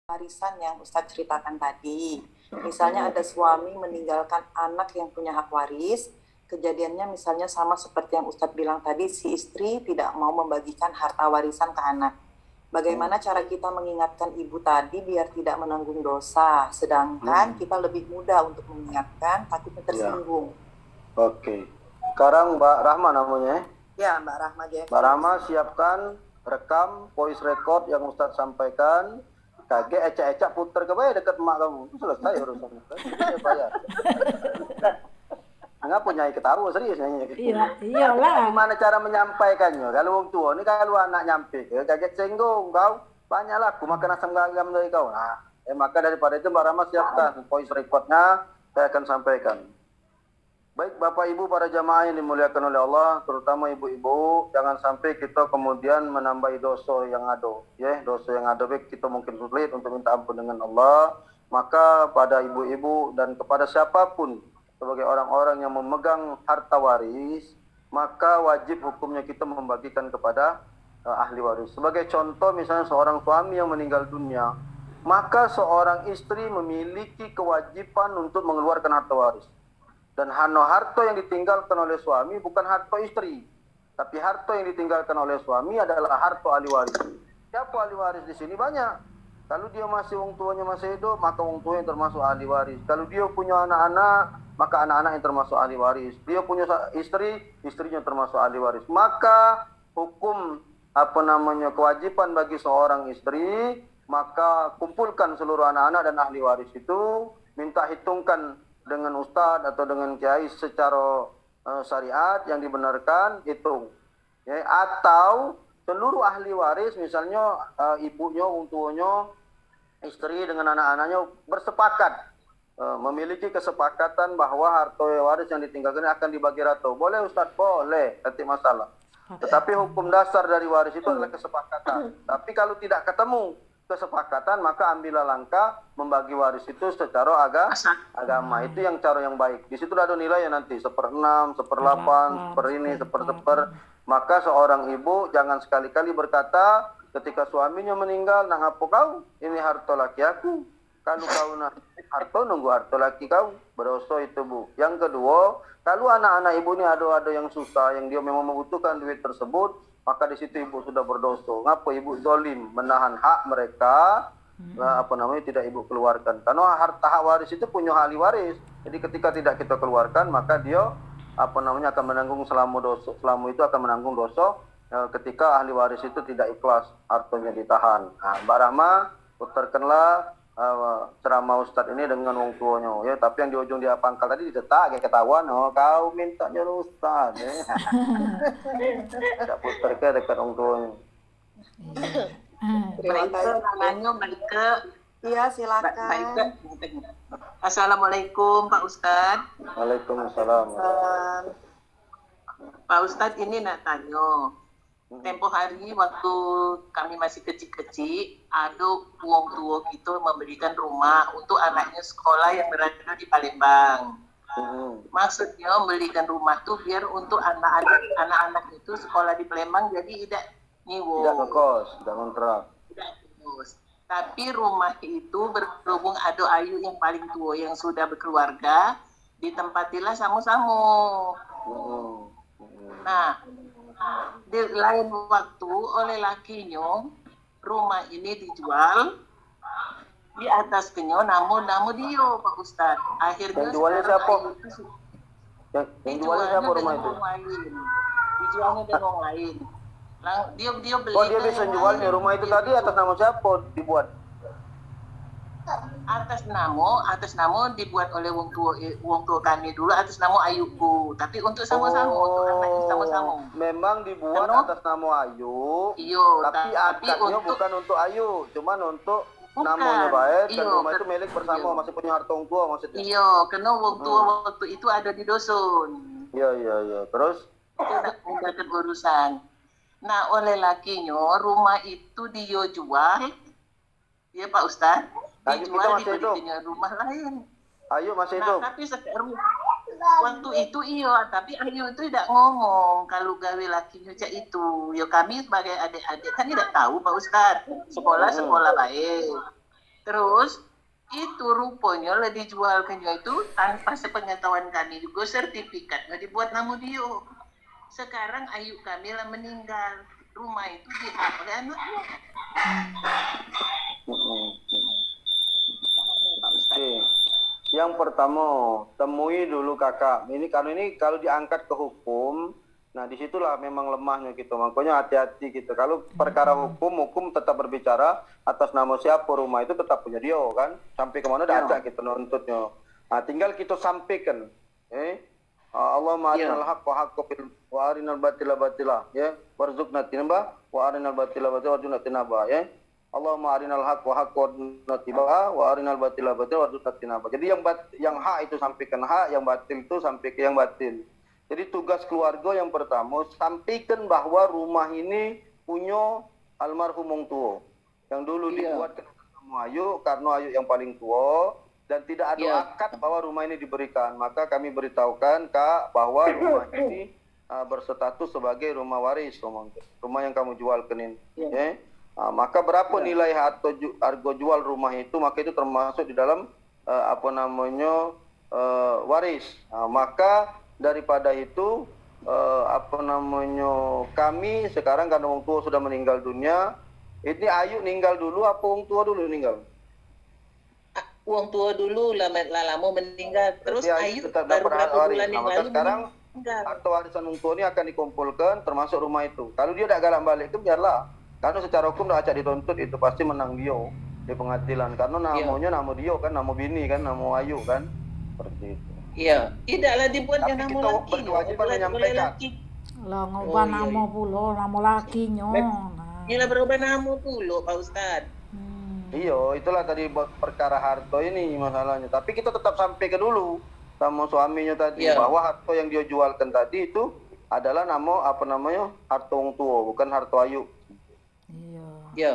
warisan yang Ustadz ceritakan tadi. Misalnya ada suami meninggalkan anak yang punya hak waris, kejadiannya misalnya sama seperti yang Ustadz bilang tadi, si istri tidak mau membagikan harta warisan ke anak. Bagaimana cara kita mengingatkan ibu tadi biar tidak menanggung dosa, sedangkan kita lebih mudah untuk mengingatkan, takutnya tersinggung. Oke. Sekarang Mbak Rahma namanya. Ya, Mbak Rahma Jeffrey. Mbak Rahma siapkan rekam voice record yang Ustadz sampaikan. Kaget ecak-ecak puter ke bayar dekat emak kamu. Itu selesai urusannya. Saya bayar. Enggak punya ketawa serius nanya. Iya, iyalah. Gimana cara menyampaikannya? Kalau wong tua ini kalau anak nyampe, kaget singgung kau. Banyaklah aku makan asam garam dari kau. Nah, maka daripada itu Mbak Rahma siapkan voice recordnya, saya akan sampaikan. Baik Bapak Ibu para jamaah yang dimuliakan oleh Allah, terutama ibu-ibu, jangan sampai kita kemudian menambahi dosa yang ada. Ya, dosa yang ada baik kita mungkin sulit untuk minta ampun dengan Allah. Maka pada ibu-ibu dan kepada siapapun sebagai orang-orang yang memegang harta waris, maka wajib hukumnya kita membagikan kepada ahli waris. Sebagai contoh misalnya seorang suami yang meninggal dunia, maka seorang istri memiliki kewajiban untuk mengeluarkan harta waris. Dan harta yang ditinggalkan oleh suami bukan harta istri, tapi harta yang ditinggalkan oleh suami adalah harta ahli waris. Siapa ahli waris di sini? Banyak. Kalau dia masih wong tuanya masih hidup, maka wong tuanya termasuk ahli waris. Kalau dia punya anak-anak, maka anak-anak yang termasuk ahli waris. Dia punya istri, istrinya termasuk ahli waris. Maka hukum kewajiban bagi seorang istri, maka kumpulkan seluruh anak-anak dan ahli waris itu, minta hitungkan dengan ustadz atau dengan kiai secara syariat yang dibenarkan, hitung. Ya, atau seluruh ahli waris, misalnya ibunya, wong tuanya, istri dengan anak-anaknya bersepakat, memiliki kesepakatan bahwa harta waris yang ditinggalkan akan dibagi rata. Boleh Ustadz? Boleh, tidak masalah. Tetapi hukum dasar dari waris itu adalah kesepakatan. Tapi kalau tidak ketemu kesepakatan, maka ambillah langkah membagi waris itu secara agama. Itu yang cara yang baik. Di situ ada nilai ya nanti 1/6, 1/8, seper. Maka seorang ibu jangan sekali-kali berkata ketika suaminya meninggal, nah apa kau? Ini harta laki aku. Kalau kau nak harta, nunggu harta laki kau. Berdosa itu bu. Yang kedua, kalau anak-anak ibu ini ada yang susah, yang dia memang membutuhkan duit tersebut, maka di situ ibu sudah berdosa. Ngapa ibu zalim menahan hak mereka? Tidak ibu keluarkan. Karena harta hak waris itu punya ahli waris. Jadi ketika tidak kita keluarkan, maka dia akan menanggung selama itu akan menanggung dosa ketika ahli waris itu tidak ikhlas hartanya ditahan. Nah, Mbak Rahma putarkanlah ceramah Ustadz ini dengan wong tuanya, ya. Tapi yang di ujung dia pangkal tadi didetak kayak ketahuan, kau minta nyuruh Ustadz, ya. Tidak putar ke dekat wong tuanya. Namanya Baike. Iya, silakan. Baike. Assalamualaikum Pak Ustadz. Waalaikumsalam. Pak Ustadz, ini nak tanya. Tempoh hari waktu kami masih kecil-kecil, ada wong tua kita memberikan rumah untuk anaknya sekolah yang berada di Palembang. Maksudnya memberikan rumah tuh biar untuk anak-anak itu sekolah di Palembang, jadi tidak nyewa. Tidak ngekos, tidak kontrak. Tapi rumah itu berhubung ada ayu yang paling tua yang sudah berkeluarga, ditempatilah sama-sama. Nah, di lain waktu oleh lakinya rumah ini dijual, di atas kenyo namun dia Pak Ustadz. Akhirnya yang jualnya siapa? Yang jualnya siapa rumah itu? Dijualnya dengan orang lain. Dia beli. Dia bisa jualnya rumah itu tadi atas nama siapa dibuat? Atas nama dibuat oleh wong tua kami dulu atas nama Ayuku, tapi untuk sama-sama, untuk anaknya sama-sama. Memang dibuat atas nama Ayu. Iyo, tapi akadnya bukan untuk Ayu, cuman untuk namanya baik dan rumah itu milik bersama, masih punya harta wong tua maksudnya. Iya, karena wong tua waktu itu ada di dusun. Iya. Terus? Itu urusan. Nah, oleh lakinya rumah itu dia jual. Ya Pak Ustadz. Dijual diberikannya rumah lain. Ayu masih hidup. Tapi waktu itu iya, tapi Ayu itu tidak ngomong kalau gawe lakinya cak itu. Ya kami sebagai adik-adik kan tidak tahu Pak Ustadz. Sekolah baik. Terus itu rupanya lah dijual ke nyo itu tanpa sepengetahuan kami juga sertifikatnya dibuat nama dia. Sekarang ayu kami lah meninggal. Rumah itu dihak oleh anaknya. Pak Ustadz. Oke. Yang pertama, temui dulu kakak. Ini kalau diangkat ke hukum, nah disitulah memang lemahnya gitu. Makanya hati-hati gitu. Kalau perkara hukum tetap berbicara atas nama siapa rumah itu tetap punya dia kan. Sampai kemana dah acak kita nuntutnya. Nah tinggal kita sampaikan. Allahumma arinal haqqa haqqan wa arinal batila batila ya warzuqna tinaba wa arinal batila batila warzuqna tinaba ya. Allahumma arinal haqqa haqqan natibah wa arinal batila batila warzuqna tinaba. Jadi yang hak itu sampaikan hak, yang batil itu sampaikan yang batil. Jadi tugas keluarga yang pertama sampaikan bahwa rumah ini punya almarhum wong tua yang dulu dibuat sama Ayu karena Ayu yang paling tua. Dan tidak ada akad bahwa rumah ini diberikan. Maka kami beritahukan Kak bahwa rumah ini berstatus sebagai rumah waris, rumah yang kamu jual ke ini. Maka berapa nilai harga jual rumah itu, maka itu termasuk di dalam waris. Maka daripada itu kami sekarang karena orang tua sudah meninggal dunia, ini Ayu meninggal dulu apa orang tua dulu meninggal? Uang tua dulu lama meninggal, terus Ayu baru dapat berapa bulan yang maka lalu sekarang meninggal. harta warisan orang tua ini akan dikumpulkan termasuk rumah itu. Kalau dia tidak galak balik itu biarlah, karena secara hukum dah acak dituntut itu pasti menang dia di pengadilan karena namanya nama dia kan, nama bini kan, nama Ayu kan, seperti itu. Iya, tidaklah dibuat yang Tapi nama kita laki. berkewajiban menyampaikan. Lah ngubah nama pula, nama lakinya. Inilah berubah nama pula Pak Ustadz. Iya, itulah tadi perkara harta ini masalahnya. Tapi kita tetap sampaikan dulu sama suaminya tadi bahwa harta yang dia jualkan tadi itu adalah harta wong tua, bukan harta Ayu. Iya. Iya.